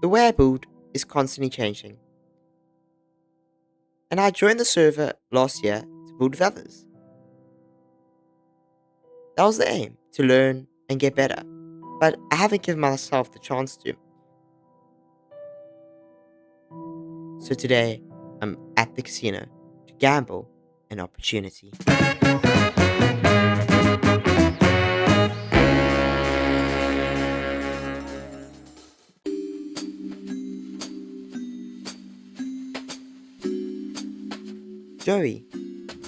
The way I build is constantly changing, and I joined the server last year to build with others. That was the aim, to learn and get better, but I haven't given myself the chance to. So today, I'm at the casino to gamble an opportunity. Joey,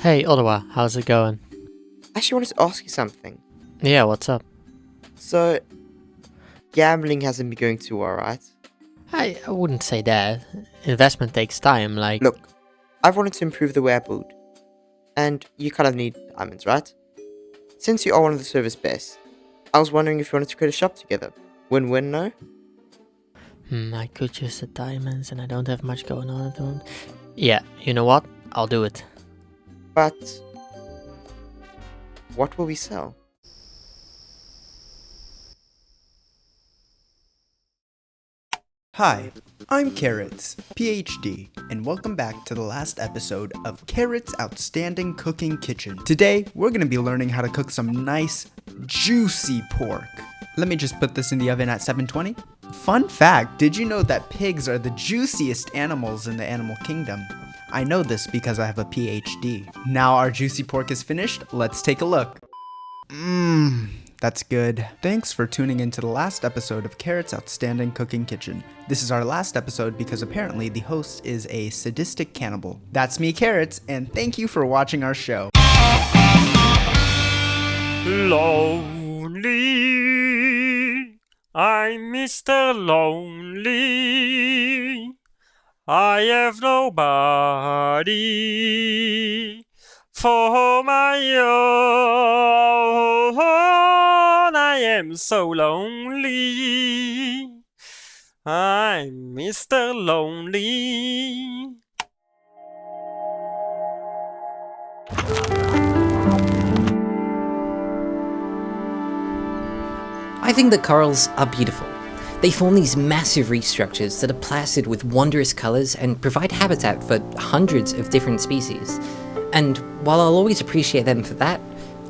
Hey, Ottawa, how's it going? I actually wanted to ask you something. Yeah, what's up? So, gambling hasn't been going too well, right? I wouldn't say that. Investment takes time, like... Look, I've wanted to improve the way I build, and you kind of need diamonds, right? Since you are one of the server's best, I was wondering if you wanted to create a shop together. Win-win, no? I could use the diamonds and I don't have much going on at the moment. Yeah, you know what? I'll do it. But what will we sell? Hi, I'm Carrots, PhD, and welcome back to the last episode of Carrots' Outstanding Cooking Kitchen. Today, we're going to be learning how to cook some nice, juicy pork. Let me just put this in the oven at 720. Fun fact, did you know that pigs are the juiciest animals in the animal kingdom? I know this because I have a PhD. Now our juicy pork is finished, let's take a look. That's good. Thanks for tuning in to the last episode of Carrots' Outstanding Cooking Kitchen. This is our last episode because apparently the host is a sadistic cannibal. That's me, Carrots, and thank you for watching our show. Lonely, I'm Mr. Lonely. I have nobody for my own. I am so lonely. I'm Mr. Lonely. I think that corals are beautiful. They form these massive reef structures that are plastered with wondrous colours and provide habitat for hundreds of different species. And while I'll always appreciate them for that,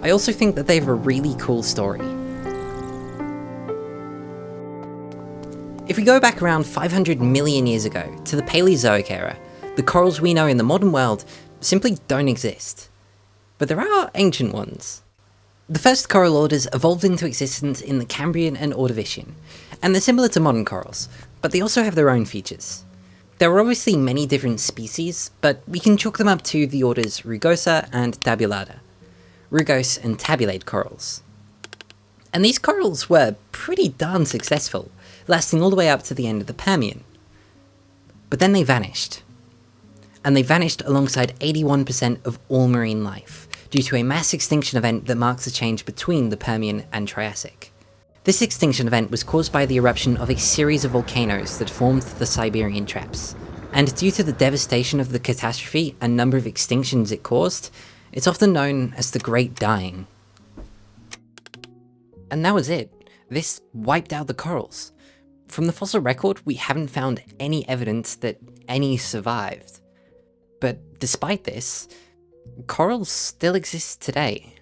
I also think that they have a really cool story. If we go back around 500 million years ago to the Paleozoic era, the corals we know in the modern world simply don't exist. But there are ancient ones. The first coral orders evolved into existence in the Cambrian and Ordovician, and they're similar to modern corals, but they also have their own features. There are obviously many different species, but we can chalk them up to the orders Rugosa and Tabulata. Rugose and tabulate corals. And these corals were pretty darn successful, lasting all the way up to the end of the Permian. But then they vanished. And they vanished alongside 81% of all marine life, due to a mass extinction event that marks a change between the Permian and Triassic. This extinction event was caused by the eruption of a series of volcanoes that formed the Siberian Traps, and due to the devastation of the catastrophe and number of extinctions it caused, it's often known as the Great Dying. And that was it. This wiped out the corals. From the fossil record, we haven't found any evidence that any survived. But despite this, corals still exist today.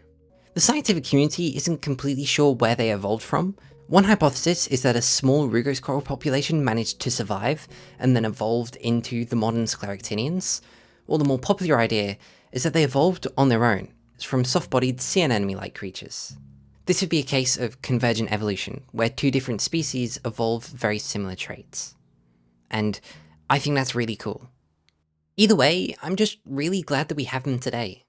The scientific community isn't completely sure where they evolved from. One hypothesis is that a small rugose coral population managed to survive and then evolved into the modern scleractinians, while the more popular idea is that they evolved on their own, from soft-bodied sea anemone-like creatures. This would be a case of convergent evolution, where two different species evolve very similar traits. And I think that's really cool. Either way, I'm just really glad that we have them today.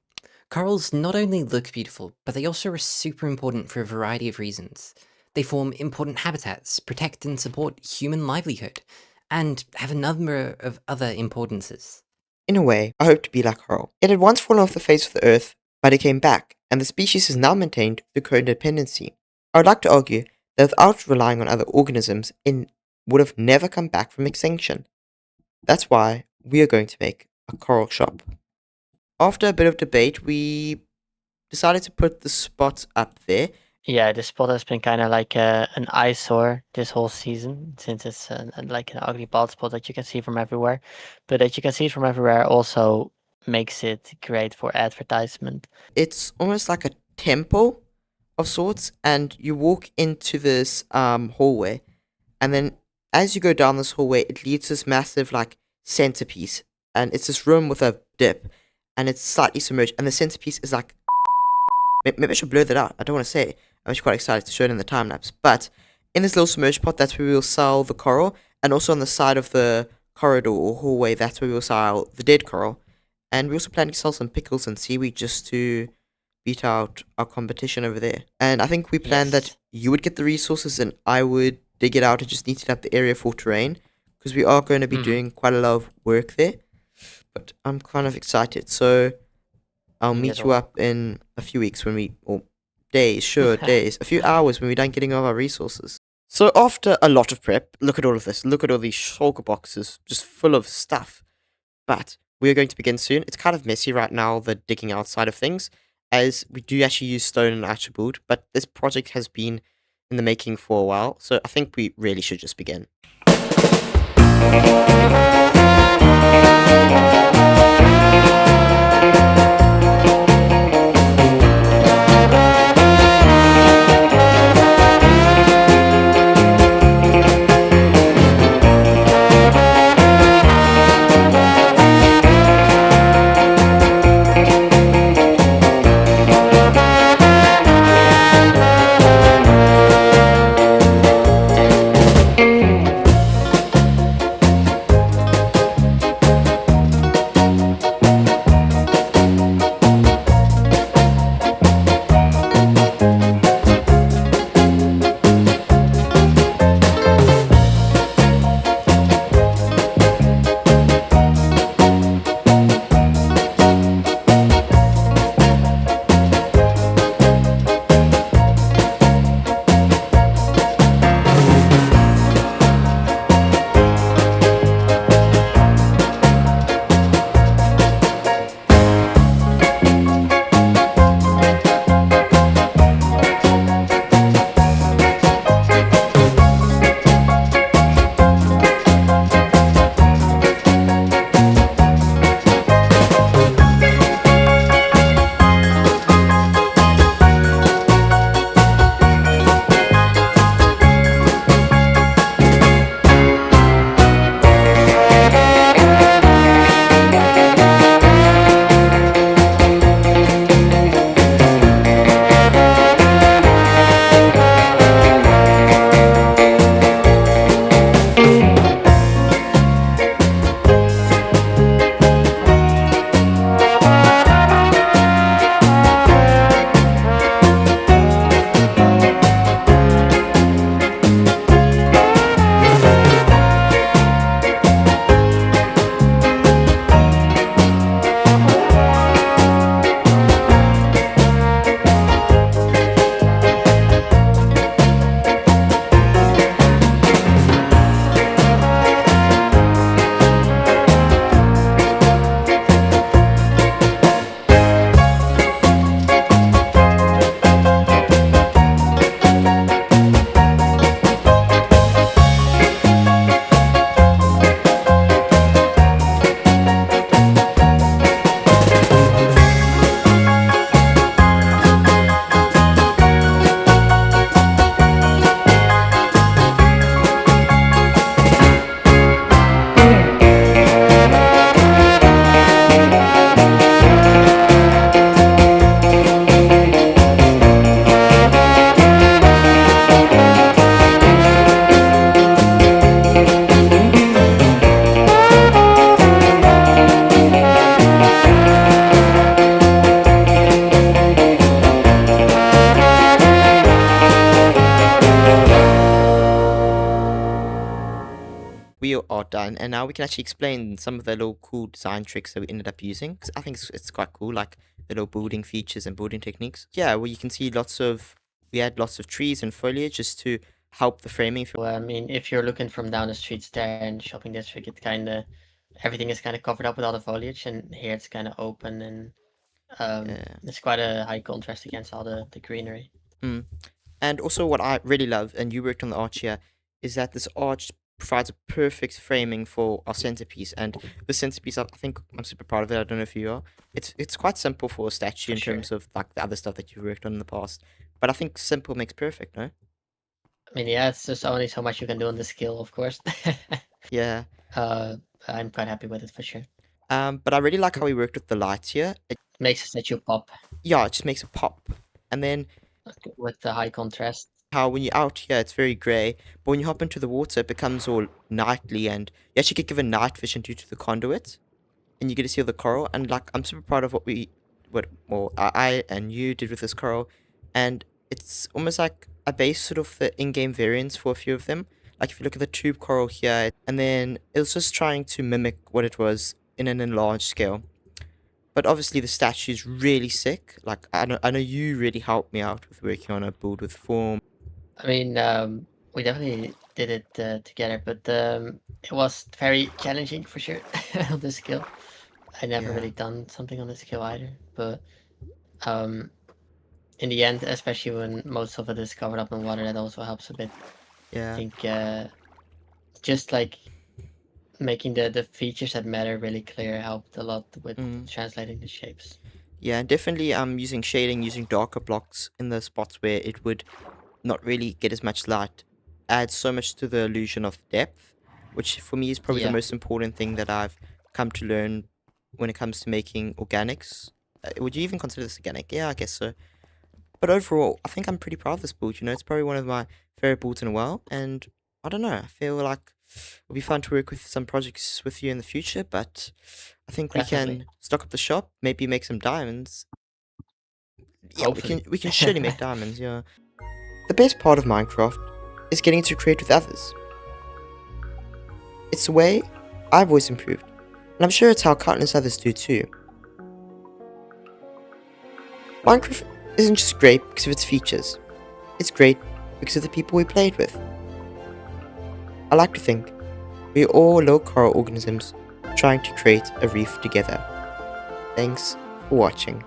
Corals not only look beautiful, but they also are super important for a variety of reasons. They form important habitats, protect and support human livelihood, and have a number of other importances. In a way, I hope to be like coral. It had once fallen off the face of the earth, but it came back, and the species is now maintained through codependency. I would like to argue that without relying on other organisms, it would have never come back from extinction. That's why we are going to make a coral shop. After a bit of debate, we decided to put the spots up there Yeah, this spot has been kind of like an eyesore this whole season, since it's like an ugly bald spot that you can see from everywhere. But that you can see it from everywhere also makes it great for advertisement. It's almost like a temple of sorts, and you walk into this hallway, and then as you go down this hallway, it leads to this massive like centerpiece, and it's this room with a dip, and it's slightly submerged, and the centerpiece is like, maybe I should blur that out. I don't want to say. I'm actually quite excited to show it in the time lapse, but in this little submerged pot, that's where we will sell the coral, and also on the side of the corridor or hallway, that's where we will sell the dead coral, and we also plan to sell some pickles and seaweed just to beat out our competition over there. And I think we planned that Yes. you would get the resources and I would dig it out and just neaten up the area for terrain, because we are going to be Mhm. doing quite a lot of work there. But I'm kind of excited. So I'll Me meet as you well. up in a few weeks or days, sure, days, a few hours when we're done getting all our resources. So after a lot of prep, look at all of this. Look at all these shulker boxes just full of stuff. But we are going to begin soon. It's kind of messy right now, the digging outside of things, as we do actually use stone and archibald, but this project has been in the making for a while, so I think we really should just begin. We are done, and now we can actually explain some of the little cool design tricks that we ended up using, 'cause I think it's quite cool, like the little building features and building techniques. Yeah, well, you can see we had lots of trees and foliage just to help the framing. Well, I mean, if you're looking from down the streets there in the shopping district, it kind of everything is kind of covered up with all the foliage, and here it's kind of open and Yeah. it's quite a high contrast against all the greenery. And also what I really love, and you worked on the arch here, is that this arch provides a perfect framing for our centerpiece. And the centerpiece, I think I'm super proud of it. I don't know if you are. It's quite simple for a statue in terms of like the other stuff that you've worked on in the past. But I think simple makes perfect, no? I mean, yeah, it's just only so much you can do on the scale, of course. Yeah. I'm quite happy with it for sure. But I really like how we worked with the lights here. It Makes the statue pop just makes it pop. And then with the high contrast. how when you're out here, it's very grey, but when you hop into the water, it becomes all nightly, and you actually get given night vision due to the conduit, and you get to see all the coral. And like, I'm super proud of what I and you did with this coral, and it's almost like I based sort of the in-game variants for a few of them. Like if you look at the tube coral here, and then it was just trying to mimic what it was in an enlarged scale. But obviously the statue is really sick. Like I know you really helped me out with working on a build with form. I mean, we definitely did it together, but it was very challenging for sure on the skill. I never Yeah. really done something on the skill either, but in the end, especially when most of it is covered up in water, that also helps a bit. I Yeah. think just like making the features that matter really clear helped a lot with translating the shapes. Yeah, and definitely using shading, using darker blocks in the spots where it would not really get as much light adds so much to the illusion of depth, which for me is probably the Yeah. most important thing that I've come to learn when it comes to making organics. Would you even consider this organic? Yeah, I guess so. But overall, I think I'm pretty proud of this build. You know, it's probably one of my favorite builds in a while, and I don't know. I feel like it'll be fun to work with some projects with you in the future. But I think we Definitely. can stock up the shop, maybe make some diamonds. Yeah, Hopefully. we can surely make diamonds. Yeah. The best part of Minecraft is getting to create with others. It's the way I've always improved, and I'm sure it's how countless others do too. Minecraft isn't just great because of its features, it's great because of the people we played with. I like to think we're all low coral organisms trying to create a reef together. Thanks for watching.